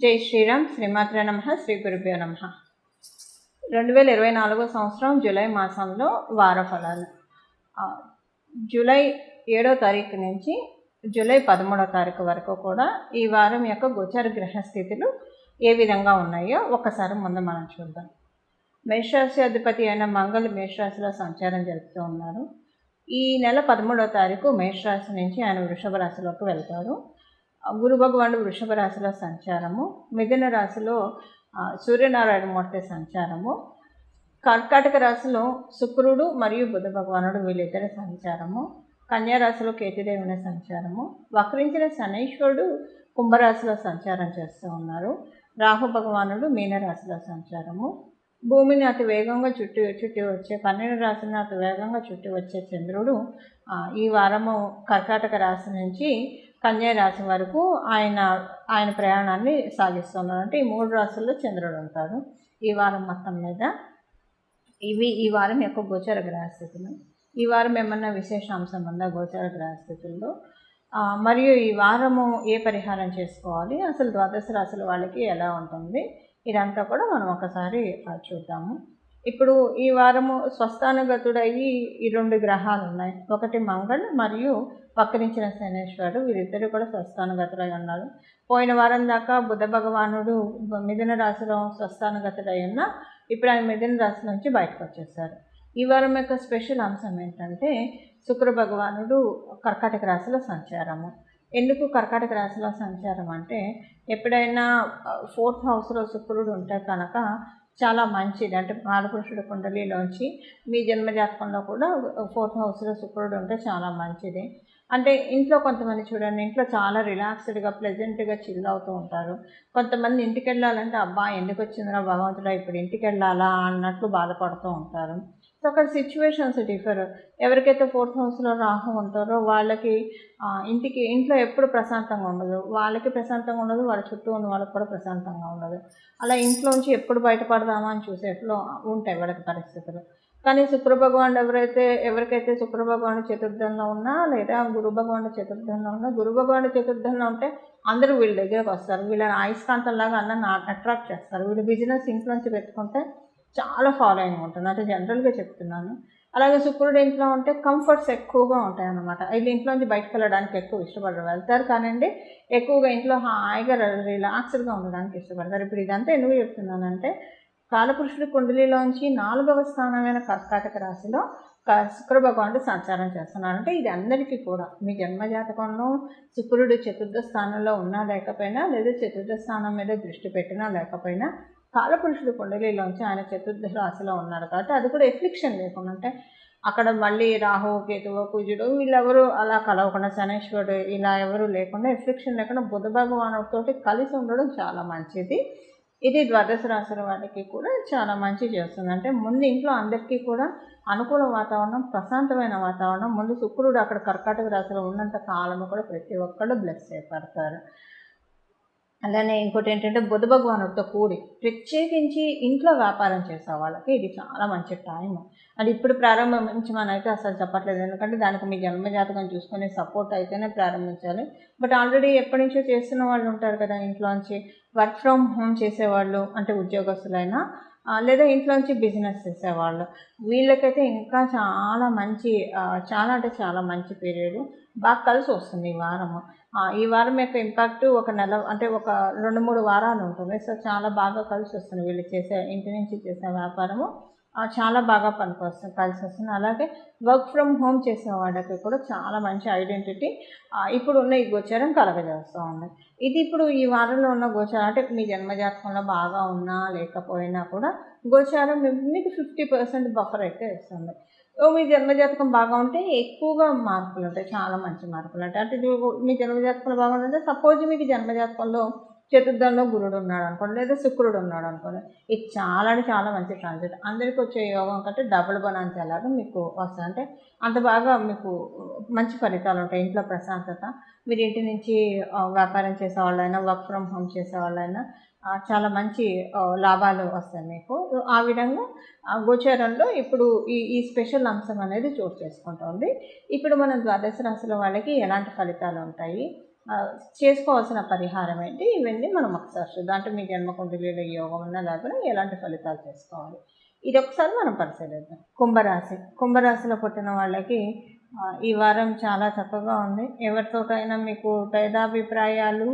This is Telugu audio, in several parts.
జై శ్రీరామ్. శ్రీమాత్రే నమః. శ్రీ గురుభ్యో నమః. 2024 సంవత్సరం జూలై మాసంలో వార ఫలాలు. జూలై 7వ తారీఖు నుంచి జూలై 13వ తారీఖు వరకు కూడా ఈ వారం యొక్క గోచర గ్రహ స్థితులు ఏ విధంగా ఉన్నాయో ఒకసారి ముందు మనం చూద్దాం. మేషరాశి అధిపతి అయిన మంగళ మేషరాశిలో సంచారం జరుపుతూ ఉన్నారు. ఈ నెల 13వ తారీఖు మేషరాశి నుంచి ఆయన వృషభ రాశిలోకి వెళ్తారు. గురు భగవానుడు వృషభ రాశిలో సంచారము, మిథున రాశిలో సూర్యనారాయణ మూర్తి సంచారము, కర్కాటక రాశిలో శుక్రుడు మరియు బుధ భగవానుడు వీళ్ళిద్దరి సంచారము, కన్యా రాశిలో కేతుదేవుని సంచారము, వక్రించిన శనీశ్వరుడు కుంభరాశిలో సంచారం చేస్తూ ఉన్నారు. రాహు భగవానుడు మీనరాశిలో సంచారము, భూమిని అతి వేగంగా చుట్టి వచ్చే 12 రాశిని అతి వేగంగా చుట్టి వచ్చే చంద్రుడు ఈ వారము కర్కాటక రాశి నుంచి కన్యా రాశి వరకు ఆయన ప్రయాణాన్ని సాగిస్తున్నారు. అంటే ఈ 3 రాశుల్లో చంద్రుడు ఉంటాడు ఈ వారం మొత్తం మీద. ఇవి ఈ వారం యొక్క గోచర గ్రహస్థితులు. ఈ వారం ఏమన్నా విశేషాంశం ఉందా గోచర గ్రహస్థితుల్లో? మరియు ఈ వారము ఏ పరిహారం చేసుకోవాలి, అసలు ద్వాదశ రాశుల వాళ్ళకి ఎలా ఉంటుంది, ఇదంతా కూడా మనం ఒకసారి చూద్దాము. ఇప్పుడు ఈ వారము స్వస్థానగతుడయ్యి ఈ 2 గ్రహాలు ఉన్నాయి. ఒకటి మంగళ్ మరియు వక్రించిన శనేశ్వరుడు, వీరిద్దరు కూడా స్వస్థానగతుడై ఉన్నారు. పోయిన వారం దాకా బుధ భగవానుడు మిథున రాశిలో స్వస్థానగతుడై ఉన్న ఇప్పుడు ఆయన మిథున రాశి నుంచి బయటకు వచ్చేసారు. ఈ వారం యొక్క స్పెషల్ అంశం ఏంటంటే శుక్ర భగవానుడు కర్కాటక రాశిలో సంచారము. ఎందుకు కర్కాటక రాశిలో సంచారం అంటే ఎప్పుడైనా 4th హౌస్లో శుక్రుడు ఉంటే కనుక చాలా మంచిది. అంటే కాలపురుషుడు కుండలిలోంచి మీ జన్మజాతకంలో కూడా 4th హౌస్లో శుక్రుడు ఉంటే చాలా మంచిది. అంటే ఇంట్లో కొంతమంది చూడండి, ఇంట్లో చాలా రిలాక్స్డ్గా ప్లెజెంట్గా చిల్ అవుతూ ఉంటారు. కొంతమంది ఇంటికి వెళ్ళాలంటే అబ్బా ఎందుకు వచ్చిందిరా భగవంతుడా ఇప్పుడు ఇంటికి వెళ్ళాలా అన్నట్లు బాధపడుతూ ఉంటారు. సో అక్కడ సిచ్యువేషన్స్ డిఫర్. ఎవరికైతే 4th హౌస్లో రాహు ఉంటారో వాళ్ళకి ఇంట్లో ఎప్పుడు ప్రశాంతంగా ఉండదు, వాళ్ళకి ప్రశాంతంగా ఉండదు, వాళ్ళ చుట్టూ ఉన్న వాళ్ళకి కూడా ప్రశాంతంగా ఉండదు. అలా ఇంట్లోంచి ఎప్పుడు బయటపడదామా అని చూసేట్లో ఉంటాయి వాళ్ళకి పరిస్థితులు. కానీ శుక్ర భగవానుడు ఎవరికైతే శుక్ర భగవానుడు చతుర్థంలో ఉన్నా లేదా గురు భగవానుడు చతుర్థంలో ఉన్నా, గురు భగవానుడు చతుర్థంలో ఉంటే అందరూ వీళ్ళ దగ్గరకు వస్తారు. వీళ్ళని అయస్కాంతంలాగా అందరిని అట్రాక్ట్ చేస్తారు. వీళ్ళు బిజినెస్ ఇంట్లోంచి పెట్టుకుంటే చాలా ఫాలోయింగ్ ఉంటుంది, అంటే జనరల్గా చెప్తున్నాను. అలాగే శుక్రుడు ఇంట్లో ఉంటే కంఫర్ట్స్ ఎక్కువగా ఉంటాయి అన్నమాట. వీళ్ళు ఇంట్లోంచి బయటకు వెళ్ళడానికి ఎక్కువ ఇష్టపడరు. వెళ్తారు కానివ్వండి, ఎక్కువగా ఇంట్లో హాయిగా రిలాక్స్డ్గా ఉండడానికి ఇష్టపడతారు. ఇప్పుడు ఇదంతా ఎందుకు చెప్తున్నానంటే కాలపురుషుడి కుండలిలోంచి 4వ స్థానమైన కర్కాటక రాశిలో శుక్ర భగవానుడు సంచారం చేస్తున్నారు. అంటే ఇది అందరికీ కూడా మీ జన్మజాతకంలో శుక్రుడు చతుర్థ స్థానంలో ఉన్నా లేకపోయినా, లేదా చతుర్థ స్థానం మీద దృష్టి పెట్టినా లేకపోయినా, కాలపురుషుడు కుండలిలోంచి ఆయన చతుర్థ రాశిలో ఉన్నారు కాబట్టి అది కూడా ఎఫ్లిక్షన్ లేకుండా, అంటే అక్కడ మళ్ళీ రాహు కేతువు కుజుడు వీళ్ళెవరు అలా కలవకుండా, శనేశ్వరుడు ఇలా ఎవరు లేకుండా, ఎఫ్లిక్షన్ లేకుండా బుధ భగవానుడితోటి కలిసి ఉండడం చాలా మంచిది. ఇది ద్వాదశ రాశుల వాళ్ళకి కూడా చాలా మంచి చేస్తుంది. అంటే ముందు ఇంట్లో అందరికీ కూడా అనుకూల వాతావరణం, ప్రశాంతమైన వాతావరణం. ముందు శుక్రుడు అక్కడ కర్కాటక రాశిలో ఉన్నంత కాలము కూడా ప్రతి ఒక్కళ్ళు బ్లెస్ చేయబడతారు. అలానే ఇంకోటి ఏంటంటే బుధ భగవానుడితో కూడి ప్రత్యేకించి ఇంట్లో వ్యాపారం చేసే వాళ్ళకి ఇది చాలా మంచి టైం. అది ఇప్పుడు ప్రారంభించమని అసలు చెప్పట్లేదు, ఎందుకంటే దానికి మీ జన్మజాతకం చూసుకునే సపోర్ట్ అయితేనే ప్రారంభించాలి. బట్ ఆల్రెడీ ఎప్పటి నుంచో చేస్తున్న వాళ్ళు ఉంటారు కదా, ఇంట్లోంచి వర్క్ ఫ్రమ్ హోమ్ చేసేవాళ్ళు, అంటే ఉద్యోగస్తులైనా లేదా ఇంట్లోంచి బిజినెస్ చేసేవాళ్ళు, వీళ్ళకైతే ఇంకా చాలా మంచి చాలా అంటే చాలా మంచి పీరియడ్, బాగా కలిసి వస్తుంది ఈ వారము. ఈ వారం యొక్క ఇంపాక్ట్ ఒక నెల అంటే ఒక 2-3 వారాలు ఉంటుంది. సో చాలా బాగా కలిసి వస్తుంది. వీళ్ళు చేసే ఇంటి నుంచి చేసే వ్యాపారము చాలా బాగా కలిసి వస్తుంది. అలాగే వర్క్ ఫ్రమ్ హోమ్ చేసే వాళ్ళకి కూడా చాలా మంచి ఐడెంటిటీ ఇప్పుడు ఉన్న ఈ గోచారం కలగజేస్తూ ఉంది. ఇది ఇప్పుడు ఈ వారంలో ఉన్న గోచారం, అంటే మీ జన్మజాతకంలో బాగా ఉన్నా లేకపోయినా కూడా గోచారం మీకు 50% బఫర్ అయితే ఇస్తుంది. మీ జన్మజాతకం బాగా ఉంటే ఎక్కువగా మార్పులు ఉంటాయి, చాలా మంచి మార్పులు ఉంటాయి. అంటే మీ జన్మజాతకంలో బాగుంటుంటే సపోజ్ మీకు జన్మజాతకంలో చతుర్థంలో గురుడు ఉన్నాడు అనుకోండి, లేదా శుక్రుడు ఉన్నాడు అనుకోండి, ఇది చాలా అంటే చాలా మంచి ట్రాన్సిట్. అందరికీ వచ్చే యోగం కంటే డబుల్ బనాన్స్ ఎలాగో మీకు వస్తుంది. అంటే అంత బాగా మీకు మంచి ఫలితాలు ఉంటాయి. ఇంట్లో ప్రశాంతత, మీరు ఇంటి నుంచి వ్యాపారం చేసేవాళ్ళైనా వర్క్ ఫ్రమ్ హోమ్ చేసేవాళ్ళైనా చాలా మంచి లాభాలు వస్తాయి మీకు. ఆ విధంగా గోచారంలో ఇప్పుడు ఈ స్పెషల్ అంశం అనేది చోటు చేసుకుంటుంది. ఇప్పుడు మనం ద్వాదశ రాశుల వాళ్ళకి ఎలాంటి ఫలితాలు ఉంటాయి, చేసుకోవాల్సిన పరిహారం ఏంటి, ఇవన్నీ మనం ఒకసారి చూద్దాం. అంటే మీ జన్మకుండలిలో యోగం ఉన్నా లేకుండా ఎలాంటి ఫలితాలు చేసుకోవాలి, ఇది ఒకసారి మనం పరిశీలిద్దాం. కుంభరాశిలో పుట్టిన వాళ్ళకి ఈ వారం చాలా చక్కగా ఉంది. ఎవరితోటైనా మీకు భేదాభిప్రాయాలు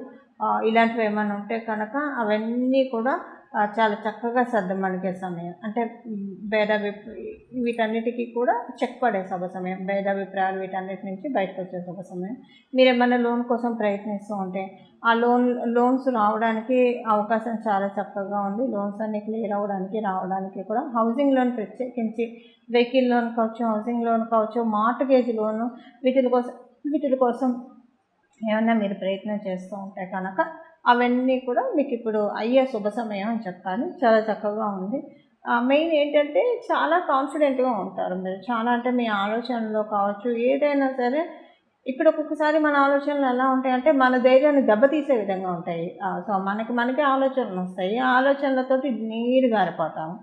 ఇలాంటివి ఏమైనా ఉంటే కనుక అవన్నీ కూడా చాలా చక్కగా సర్దుమణిగే సమయం. అంటే వీటన్నిటికీ కూడా చెక్ పడే శుభ సమయం. భేదాభిప్రాయాలు వీటన్నిటి నుంచి బయటకు వచ్చే శుభ సమయం. మీరు ఏమైనా లోన్ కోసం ప్రయత్నిస్తూ ఉంటే ఆ లోన్స్ రావడానికి అవకాశం చాలా చక్కగా ఉంది. లోన్స్ అన్ని క్లియర్ రావడానికి కూడా హౌసింగ్ లోన్ ప్రత్యేకించి వెహికల్ లోన్ కావచ్చు, హౌసింగ్ లోన్ కావచ్చు, మార్ట్గేజ్ లోను వీటి కోసం ఏమన్నా మీరు ప్రయత్నం చేస్తూ ఉంటే కనుక అవన్నీ కూడా మీకు ఇప్పుడు అయ్యే శుభ సమయం అని చెప్పాలి. చాలా చక్కగా ఉంది. మెయిన్ ఏంటంటే చాలా కాన్ఫిడెంట్గా ఉంటారు మీరు. చాలా అంటే మీ ఆలోచనలో కావచ్చు, ఏదైనా సరే ఇప్పుడు ఒక్కొక్కసారి మన ఆలోచనలు ఎలా ఉంటాయంటే మన ధైర్యాన్ని దెబ్బతీసే విధంగా ఉంటాయి. సో మనకి ఆలోచనలు వస్తాయి. ఆ ఆలోచనలతోటి నీరు గారిపోతాము.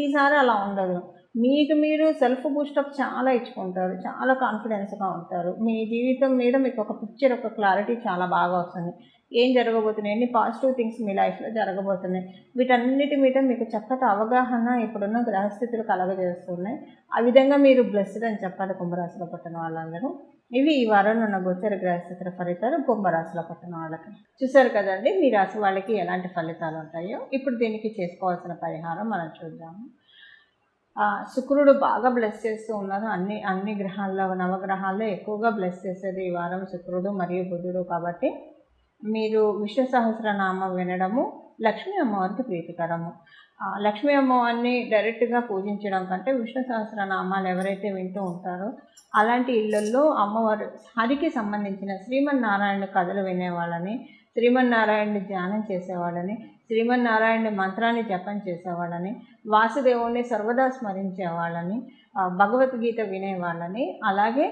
ఈసారి అలా ఉండదు. మీకు మీరు సెల్ఫ్ బూస్టప్ చాలా ఇచ్చుకుంటారు. చాలా కాన్ఫిడెన్స్గా ఉంటారు. మీ జీవితం మీద మీకు ఒక పిక్చర్, ఒక క్లారిటీ చాలా బాగా వస్తుంది. ఏం జరగబోతున్నాయి, ఎన్ని పాజిటివ్ థింగ్స్ మీ లైఫ్లో జరగబోతున్నాయి, వీటన్నిటి మీద మీకు చక్కటి అవగాహన ఇప్పుడున్న గ్రహస్థితులు కలగజేస్తున్నాయి. ఆ విధంగా మీరు బ్లెస్డ్ అని చెప్పాలి కుంభరాశిలో పుట్టిన వాళ్ళందరూ. ఇవి ఈ వారంలో ఉన్న గోచర గ్రహస్థితుల ఫలితాలు కుంభరాశిలో పుట్టిన వాళ్ళకి. చూసారు కదండి మీ రాశి వాళ్ళకి ఎలాంటి ఫలితాలు ఉంటాయో. ఇప్పుడు దీనికి చేసుకోవాల్సిన పరిహారం మనం చూద్దాము. శుక్రుడు బాగా బ్లెస్ చేస్తూ ఉన్నారు. అన్ని గ్రహాల్లో, నవగ్రహాల్లో ఎక్కువగా బ్లెస్ చేసేది ఈ వారం శుక్రుడు మరియు బుధుడు. కాబట్టి మీరు విష్ణు సహస్రనామం వినడము లక్ష్మీ అమ్మవారికి ప్రీతికరము. లక్ష్మీ అమ్మవారిని డైరెక్ట్గా పూజించడం కంటే విష్ణు సహస్రనామాలు ఎవరైతే వింటూ ఉంటారో అలాంటి ఇళ్లల్లో అమ్మవారు హరికి సంబంధించిన శ్రీమన్నారాయణ కథలు వినేవాళ్ళని, శ్రీమన్నారాయణని ధ్యానం చేసేవాళ్ళని, శ్రీమన్నారాయణ మంత్రాన్ని జపం చేసేవాళ్ళని, వాసుదేవుణ్ణి సర్వదా స్మరించేవాళ్ళని, భగవద్గీత వినేవాళ్ళని, అలాగే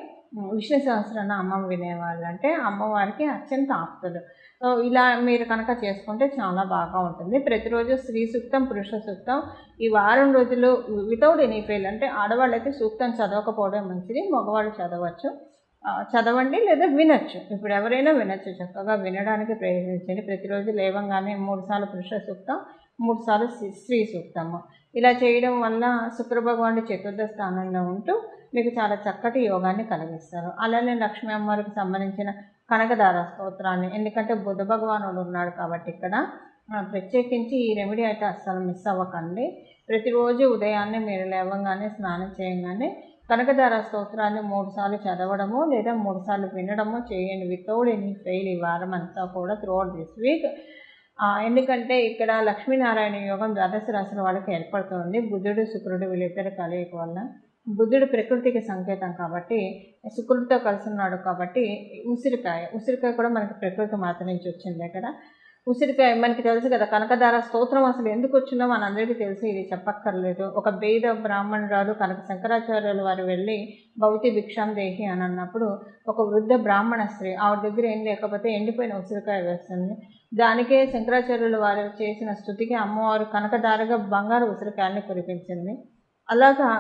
విష్ణు సహస్రనామం వినేవాళ్ళు అంటే అమ్మవారికి అత్యంత ఆప్తులు. సో ఇలా మీరు కనుక చేసుకుంటే చాలా బాగా ఉంటుంది. ప్రతిరోజు స్త్రీ సూక్తం, పురుష సూక్తం ఈ వారం రోజులు వితౌట్ ఎనీ ఫెయిల్. అంటే ఆడవాళ్ళైతే సూక్తం చదవకపోవడం మంచిది, మగవాళ్ళు చదవండి లేదా వినొచ్చు. ఇప్పుడు ఎవరైనా వినొచ్చు, చక్కగా వినడానికి ప్రయత్నించండి. ప్రతిరోజు లేవంగానే 3 సార్లు పురుష సూక్తం, 3 సార్లు స్త్రీ సూక్తము. ఇలా చేయడం వల్ల శుక్ర భగవానుడు చతుర్థ స్థానంలో ఉంటూ మీకు చాలా చక్కటి యోగాన్ని కలిగిస్తారు. అలానే లక్ష్మీ అమ్మవారికి సంబంధించిన కనకదార స్తోత్రాన్ని, ఎందుకంటే బుధ భగవానుడు ఉన్నాడు కాబట్టి ఇక్కడ ప్రత్యేకించి ఈ రెమెడీ అయితే అస్సలు మిస్ అవ్వకండి. ప్రతిరోజు ఉదయాన్నే మీరు లేవగానే స్నానం చేయగానే కనకదార స్తోత్రాన్ని 3 సార్లు చదవడము లేదా 3 సార్లు వినడము చేయండి. వితౌట్ ఎనీ ఫెయిల్ ఈ వారం అంతా కూడా త్రూఅవుట్ దిస్ వీక్. ఎందుకంటే ఇక్కడ లక్ష్మీనారాయణ యోగం ద్వాదశ రాశుల వాళ్ళకి ఏర్పడుతుంది. బుధుడు శుక్రుడు వీళ్ళిద్దరు కలయిక వల్ల. బుధుడు ప్రకృతికి సంకేతం కాబట్టి శుక్రుడితో కలిసి ఉన్నాడు కాబట్టి ఉసిరికాయ కూడా మనకి ప్రకృతి మాత నుంచి వచ్చింది. ఇక్కడ ఉసిరికాయ మనకి తెలుసు కదా, కనకదార స్తోత్రం అసలు ఎందుకు వచ్చిందో మనందరికీ తెలుసు, ఇది చెప్పక్కర్లేదు. ఒక వేద బ్రాహ్మణురాలు కనక శంకరాచార్యులు వారు వెళ్ళి భౌతి భిక్షాం దేహి అని అన్నప్పుడు ఒక వృద్ధ బ్రాహ్మణ స్త్రీ ఆవిడ దగ్గర ఏం లేకపోతే ఎండిపోయిన ఉసిరికాయ వేస్తుంది. దానికే శంకరాచార్యులు వారు చేసిన స్తుతికి అమ్మవారు కనకదారగా బంగారు ఉసిరికాయల్ని కురిపించింది. అలాగా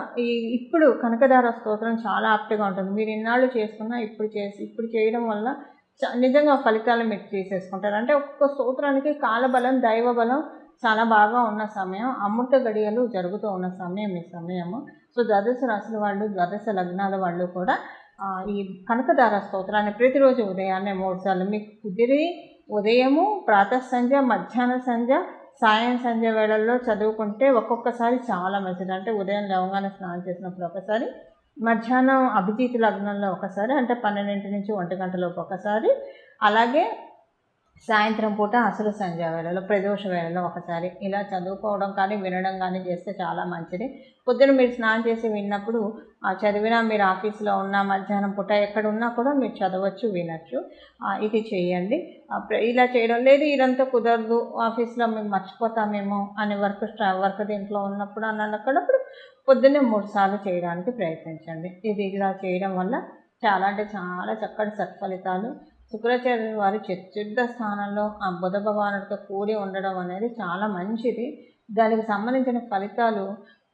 ఇప్పుడు కనకదార స్తోత్రం చాలా ఆప్ట్గా ఉంటుంది. మీరు ఇన్నాళ్ళు చేసుకున్నా ఇప్పుడు చేయడం వల్ల నిజంగా ఫలితాలు మీరు తీసేసుకుంటారు. అంటే ఒక్కొక్క స్తోత్రానికి కాలబలం, దైవబలం చాలా బాగా ఉన్న సమయం, అమృత గడియలు జరుగుతూ ఉన్న సమయం ఈ సమయము. సో ద్వాదశ రాశుల వాళ్ళు, ద్వాదశ లగ్నాల వాళ్ళు కూడా ఈ కనకదార స్తోత్రాన్ని ప్రతిరోజు ఉదయాన్నే 3 సార్లు మీకు కుదిరి ఉదయము, ప్రాతః సంధ్య, మధ్యాహ్న సంధ్య, సాయం సంధ్య వేళల్లో చదువుకుంటే ఒక్కొక్కసారి చాలా మంచిది. అంటే ఉదయం లేవగానే స్నానం చేసినప్పుడు ఒకసారి, మధ్యాహ్నం అభిజిత్ లగ్నంలో ఒకసారి, అంటే 12 నుంచి 1 గంటలోపు ఒకసారి, అలాగే సాయంత్రం పూట అసలు సంధ్య వేళలో, ప్రదోష వేళలో ఒకసారి ఇలా చదువుకోవడం కానీ వినడం కానీ చేస్తే చాలా మంచిది. పొద్దున మీరు స్నానం చేసి విన్నప్పుడు చదివినా, మీరు ఆఫీస్లో ఉన్నా, మధ్యాహ్నం పూట ఎక్కడ ఉన్నా కూడా మీరు చదవచ్చు, వినొచ్చు. ఇది చేయండి. ఇలా చేయడం లేదు, ఇదంతా కుదరదు, ఆఫీస్లో మేము మర్చిపోతామేమో అని వర్క్ దీంట్లో ఉన్నప్పుడు అన్నప్పుడు పొద్దున్నే 3 సార్లు చేయడానికి ప్రయత్నించండి. ఇలా చేయడం వల్ల చాలా చక్కటి సత్ఫలితాలు. శుక్రాచార్యుల వారి చతుర్థ స్థానంలో ఆ బుధ భగవానుడితో కూడి ఉండడం అనేది చాలా మంచిది. దానికి సంబంధించిన ఫలితాలు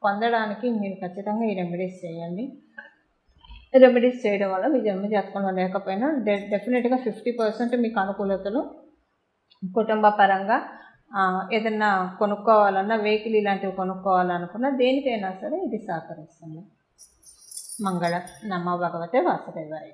పొందడానికి మీరు ఖచ్చితంగా ఈ రెమెడీస్ చేయండి. రెమెడీస్ చేయడం వల్ల మీ జన్మ జాతకంలో లేకపోయినా డెఫినెట్గా 50% మీకు అనుకూలతలు, కుటుంబ పరంగా ఏదన్నా కొనుక్కోవాలన్నా, వెహికల్ ఇలాంటివి కొనుక్కోవాలనుకున్నా దేనికైనా సరే ఇది సహకరిస్తుంది. మంగళ. నమో భగవతే వాసుదేవాయ.